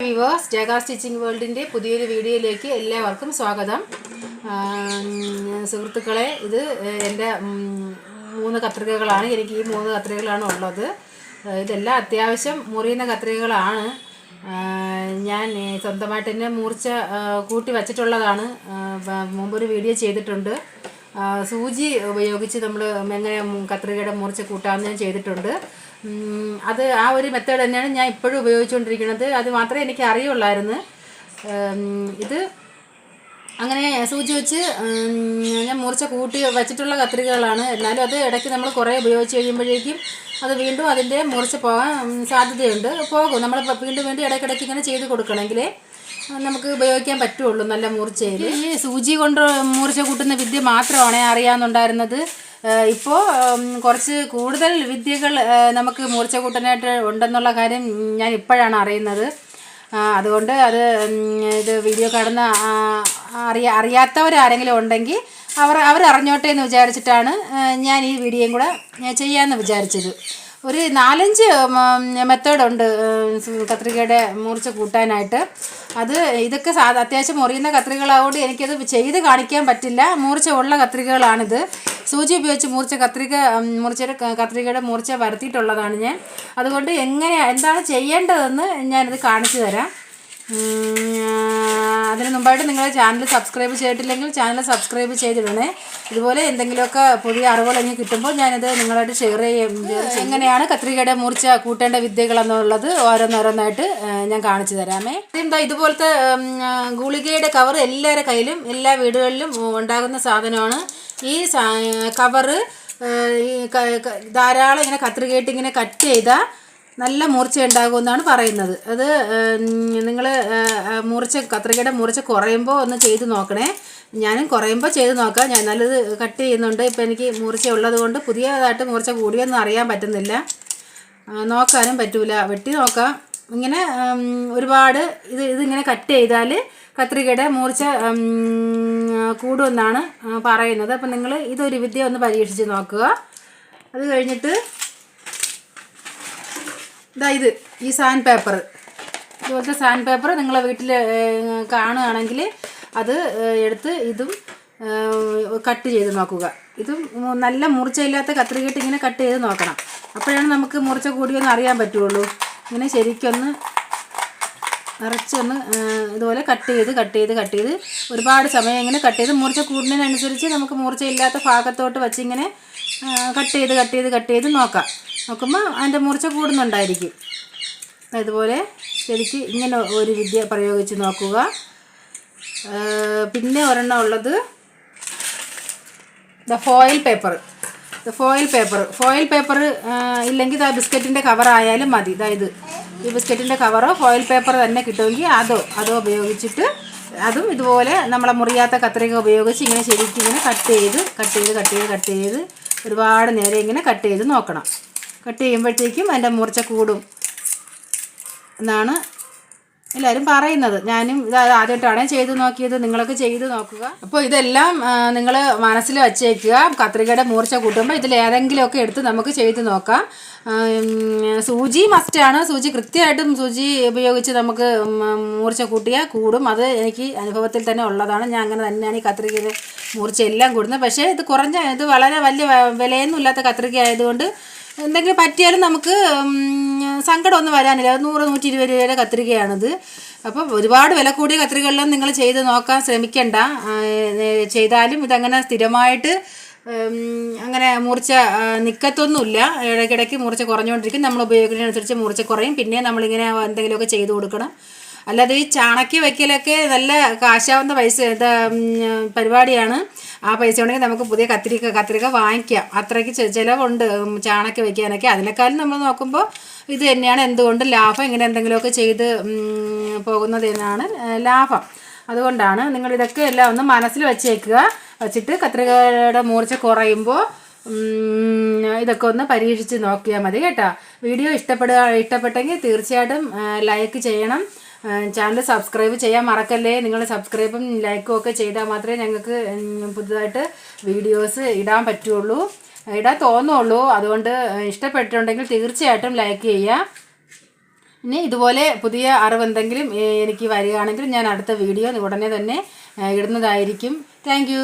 Viewers ജഗ stitching വേൾഡിൻ്റെ പുതിയൊരു വീഡിയോയിലേക്ക് എല്ലാവർക്കും സ്വാഗതം. സുഹൃത്തുക്കളെ, ഇത് എൻ്റെ 3 കത്രികകളാണ്. എനിക്ക് ഈ 3 കത്രികകളാണ് ഉള്ളത്. ഇതെല്ലാം അത്യാവശ്യം മുറിയുന്ന കത്രികകളാണ്. ഞാൻ സ്വന്തമായിട്ട് തന്നെ മൂർച്ച കൂട്ടി വച്ചിട്ടുള്ളതാണ്. മുമ്പൊരു വീഡിയോ ചെയ്തിട്ടുണ്ട്. സൂചി ഉപയോഗിച്ച് നമ്മൾ എങ്ങനെ കത്രികയുടെ മൂർച്ച കൂട്ടാമെന്ന് ഞാൻ ചെയ്തിട്ടുണ്ട്. അത് ആ ഒരു മെത്തേഡ് തന്നെയാണ് ഞാൻ ഇപ്പോഴും ഉപയോഗിച്ചുകൊണ്ടിരിക്കുന്നത്. അത് മാത്രമേ എനിക്ക് അറിയുള്ളായിരുന്നു. ഇത് അങ്ങനെ സൂചി വെച്ച് ഞാൻ മൂർച്ച കൂട്ടി വച്ചിട്ടുള്ള കത്രികകളാണ്. എന്നാലും അത് ഇടയ്ക്ക് നമ്മൾ കുറേ ഉപയോഗിച്ച് കഴിയുമ്പോഴേക്കും അത് വീണ്ടും അതിൻ്റെ മൂർച്ച പോകാൻ സാധ്യതയുണ്ട്. പോകും. നമ്മൾ വീണ്ടും ഇടയ്ക്കിടയ്ക്ക് ഇങ്ങനെ ചെയ്ത് കൊടുക്കണമെങ്കിൽ നമുക്ക് ഉപയോഗിക്കാൻ പറ്റുള്ളൂ നല്ല മൂർച്ചയിൽ. ഈ സൂചി കൊണ്ട് മൂർച്ച കൂട്ടുന്ന വിദ്യ മാത്രമാണ് അറിയാമെന്നുണ്ടായിരുന്നത്. ഇപ്പോൾ കുറച്ച് കൂടുതൽ വിദ്യകൾ നമുക്ക് മൂർച്ച കൂട്ടാനായിട്ട് ഉണ്ടെന്നുള്ള കാര്യം ഞാൻ ഇപ്പോഴാണ് അറിയുന്നത്. അതുകൊണ്ട് ഇത് വീഡിയോ കാണുന്ന അറിയാത്തവരാരെങ്കിലും ഉണ്ടെങ്കിൽ അവർ അറിഞ്ഞോട്ടെ എന്ന് വിചാരിച്ചിട്ടാണ് ഞാൻ ഈ വീഡിയോയും കൂടെ ചെയ്യാമെന്ന് വിചാരിച്ചത്. ഒരു 4-5 മെത്തേഡുണ്ട് കത്രികയുടെ മൂർച്ച കൂട്ടാനായിട്ട്. ഇതൊക്കെ അത്യാവശ്യം മുറിയുന്ന കത്രികകളായതുകൊണ്ട് എനിക്കത് ചെയ്ത് കാണിക്കാൻ പറ്റില്ല. മൂർച്ച ഉള്ള കത്രികകളാണിത്. സൂചി ഉപയോഗിച്ച് കത്രികയുടെ മൂർച്ച വരുത്തിയിട്ടുള്ളതാണ് ഞാൻ. അതുകൊണ്ട് എന്താണ് ചെയ്യേണ്ടതെന്ന് ഞാനിത് കാണിച്ചു തരാം. അതിന് മുമ്പായിട്ട് നിങ്ങൾ ചാനൽ സബ്സ്ക്രൈബ് ചെയ്തിട്ടില്ലെങ്കിൽ ചാനൽ സബ്സ്ക്രൈബ് ചെയ്തിടണേ. ഇതുപോലെ എന്തെങ്കിലുമൊക്കെ പുതിയ അറിവുകൾ എനിക്ക് കിട്ടുമ്പോൾ ഞാനിത് നിങ്ങളായിട്ട് ഷെയർ ചെയ്യും. എങ്ങനെയാണ് കത്രികയുടെ മൂർച്ച കൂട്ടേണ്ട വിദ്യകളെന്നുള്ളത് ഓരോന്നോരോന്നായിട്ട് ഞാൻ കാണിച്ചു തരാമേ. എന്താ ഇതുപോലത്തെ ഗുളികയുടെ കവർ എല്ലാവരുടെ കയ്യിലും എല്ലാ വീടുകളിലും ഉണ്ടാകുന്ന സാധനമാണ്. ഈ കവറ് ധാരാളം ഇങ്ങനെ കത്രികയിട്ട് ഇങ്ങനെ കട്ട് ചെയ്താൽ നല്ല മൂർച്ച ഉണ്ടാകുമെന്നാണ് പറയുന്നത്. അത് നിങ്ങൾ കത്രികയുടെ മൂർച്ച കുറയുമ്പോൾ ഒന്ന് ചെയ്ത് നോക്കണേ. ഞാനും കുറയുമ്പോൾ ചെയ്ത് നോക്കാം. ഞാൻ നല്ലത് കട്ട് ചെയ്യുന്നുണ്ട്. ഇപ്പോൾ എനിക്ക് മൂർച്ച ഉള്ളത് കൊണ്ട് പുതിയതായിട്ട് മൂർച്ച കൂടിയൊന്നും അറിയാൻ പറ്റുന്നില്ല. നോക്കാനും പറ്റൂല. വെട്ടി നോക്കാം. ഇങ്ങനെ ഒരുപാട് ഇതിങ്ങനെ കട്ട് ചെയ്താൽ കത്രികയുടെ മൂർച്ച കൂടുമെന്നാണ് പറയുന്നത്. അപ്പം നിങ്ങൾ ഇതൊരു വിദ്യ ഒന്ന് പരീക്ഷിച്ച് നോക്കുക. അത് കഴിഞ്ഞിട്ട് ഇത് ഈ സാൻഡ് പേപ്പർ, ഇതുപോലത്തെ സാൻഡ് പേപ്പർ നിങ്ങളെ വീട്ടിൽ കാണുകയാണെങ്കിൽ അത് എടുത്ത് ഇതും കട്ട് ചെയ്ത് നോക്കുക. ഇതും നല്ല മൂർച്ചയില്ലാത്ത കത്രികയിട്ട് ഇങ്ങനെ കട്ട് ചെയ്ത് നോക്കണം. അപ്പോഴാണ് നമുക്ക് മൂർച്ച കൂടിയൊന്ന് അറിയാൻ പറ്റുള്ളൂ. ഇങ്ങനെ ശരിക്കൊന്ന് നിറച്ചൊന്ന് ഇതുപോലെ കട്ട് ചെയ്ത് ഒരുപാട് സമയം ഇങ്ങനെ കട്ട് ചെയ്ത് മൂർച്ച കൂടുന്നതിനനുസരിച്ച് നമുക്ക് മൂർച്ചയില്ലാത്ത ഭാഗത്തോട്ട് വച്ച് ഇങ്ങനെ കട്ട് ചെയ്ത് നോക്കുമ്പോൾ അതിൻ്റെ മൂർച്ച കൂടുന്നുണ്ടായിരിക്കും. അതുപോലെ ശരിക്ക് ഇങ്ങനെ ഒരു വിദ്യ പ്രയോഗിച്ച് നോക്കുക. പിന്നെ ഒരെണ്ണം ഉള്ളത് ഫോയിൽ പേപ്പർ ഇല്ലെങ്കിൽ ബിസ്ക്കറ്റിൻ്റെ കവറായാലും മതി. അതായത് ഈ ബിസ്ക്കറ്റിൻ്റെ കവറോ ഫോയിൽ പേപ്പർ തന്നെ കിട്ടുമെങ്കിൽ അതോ ഉപയോഗിച്ചിട്ട് അതും ഇതുപോലെ നമ്മളെ മുറിയാത്ത കത്രിക ഉപയോഗിച്ച് ഇങ്ങനെ ശരിക്കും ഇങ്ങനെ കട്ട് ചെയ്ത് ഒരുപാട് നേരം ഇങ്ങനെ കട്ട് ചെയ്ത് നോക്കണം. കട്ട് ചെയ്യുമ്പോഴത്തേക്കും അതിൻ്റെ മൂർച്ച കൂടും എന്നാണ് എല്ലാവരും പറയുന്നത്. ഞാനും ഇത് ആദ്യമായിട്ടാണ് ചെയ്ത് നോക്കിയത്. നിങ്ങളൊക്കെ ചെയ്ത് നോക്കുക. അപ്പോൾ ഇതെല്ലാം നിങ്ങൾ മനസ്സിൽ വച്ചേക്കുക. കത്രികയുടെ മൂർച്ച കൂട്ടുമ്പോൾ ഇതിലേതെങ്കിലുമൊക്കെ എടുത്ത് നമുക്ക് ചെയ്ത് നോക്കാം. സൂചി മസ്റ്റാണ്. കൃത്യമായിട്ടും സൂചി ഉപയോഗിച്ച് നമുക്ക് മൂർച്ച കൂട്ടിയാൽ കൂടും. അത് എനിക്ക് അനുഭവത്തിൽ തന്നെ ഉള്ളതാണ്. ഞാൻ അങ്ങനെ തന്നെയാണ് ഈ കത്രികയുടെ മൂർച്ച എല്ലാം കൂടുന്നത്. പക്ഷേ ഇത് വളരെ വലിയ വിലയൊന്നും ഇല്ലാത്ത കത്രിക ആയതുകൊണ്ട് എന്തെങ്കിലും പറ്റിയാലും നമുക്ക് സങ്കടമൊന്നും വരാനില്ല. 100-120 രൂപയുടെ കത്രികയാണിത്. അപ്പോൾ ഒരുപാട് വില കൂടിയ കത്രികകളിലും നിങ്ങൾ ചെയ്ത് നോക്കാൻ ശ്രമിക്കണ്ട. ചെയ്താലും ഇതങ്ങനെ സ്ഥിരമായിട്ട് അങ്ങനെ മൂർച്ച നിൽക്കത്തൊന്നുമില്ല. ഇടയ്ക്കിടയ്ക്ക് മൂർച്ച കുറഞ്ഞുകൊണ്ടിരിക്കും. നമ്മൾ ഉപയോഗിക്കുന്നതിനനുസരിച്ച് മൂർച്ച കുറയും. പിന്നെ നമ്മളിങ്ങനെ എന്തെങ്കിലുമൊക്കെ ചെയ്ത് കൊടുക്കണം. അല്ലാതെ ഈ ചാണക്കി വയ്ക്കലൊക്കെ നല്ല കാശാവുന്ന പരിപാടിയാണ്. ആ പൈസ ഉണ്ടെങ്കിൽ നമുക്ക് പുതിയ കത്രിക വാങ്ങിക്കാം. അത്രയ്ക്ക് ചിലവുണ്ട് ചാണക്കി വയ്ക്കാനൊക്കെ. അതിനേക്കാളും നമ്മൾ നോക്കുമ്പോൾ ഇത് തന്നെയാണ് എന്തുകൊണ്ടും ലാഭം. ഇങ്ങനെ എന്തെങ്കിലുമൊക്കെ ചെയ്ത് പോകുന്നതിനാണ് ലാഭം. അതുകൊണ്ടാണ് നിങ്ങളിതൊക്കെ എല്ലാം ഒന്ന് മനസ്സിൽ വച്ചിട്ട് കത്രികയുടെ മൂർച്ച കുറയുമ്പോൾ ഇതൊക്കെ ഒന്ന് പരീക്ഷിച്ച് നോക്കിയാൽ മതി കേട്ടോ. വീഡിയോ ഇഷ്ടപ്പെട്ടെങ്കിൽ തീർച്ചയായിട്ടും ലൈക്ക് ചെയ്യണം. ചാനൽ സബ്സ്ക്രൈബ് ചെയ്യാൻ മറക്കല്ലേ. നിങ്ങൾ സബ്സ്ക്രൈബും ലൈക്കും ഒക്കെ ചെയ്താൽ മാത്രമേ ഞങ്ങൾക്ക് പുതുതായിട്ട് വീഡിയോസ് ഇടാൻ തോന്നുള്ളൂ. അതുകൊണ്ട് ഇഷ്ടപ്പെട്ടിട്ടുണ്ടെങ്കിൽ തീർച്ചയായിട്ടും ലൈക്ക് ചെയ്യുക. ഇനി ഇതുപോലെ പുതിയ അറിവെന്തെങ്കിലും എനിക്ക് വരികയാണെങ്കിൽ ഞാൻ അടുത്ത വീഡിയോ ഉടനെ തന്നെ ഇടുന്നതായിരിക്കും. താങ്ക്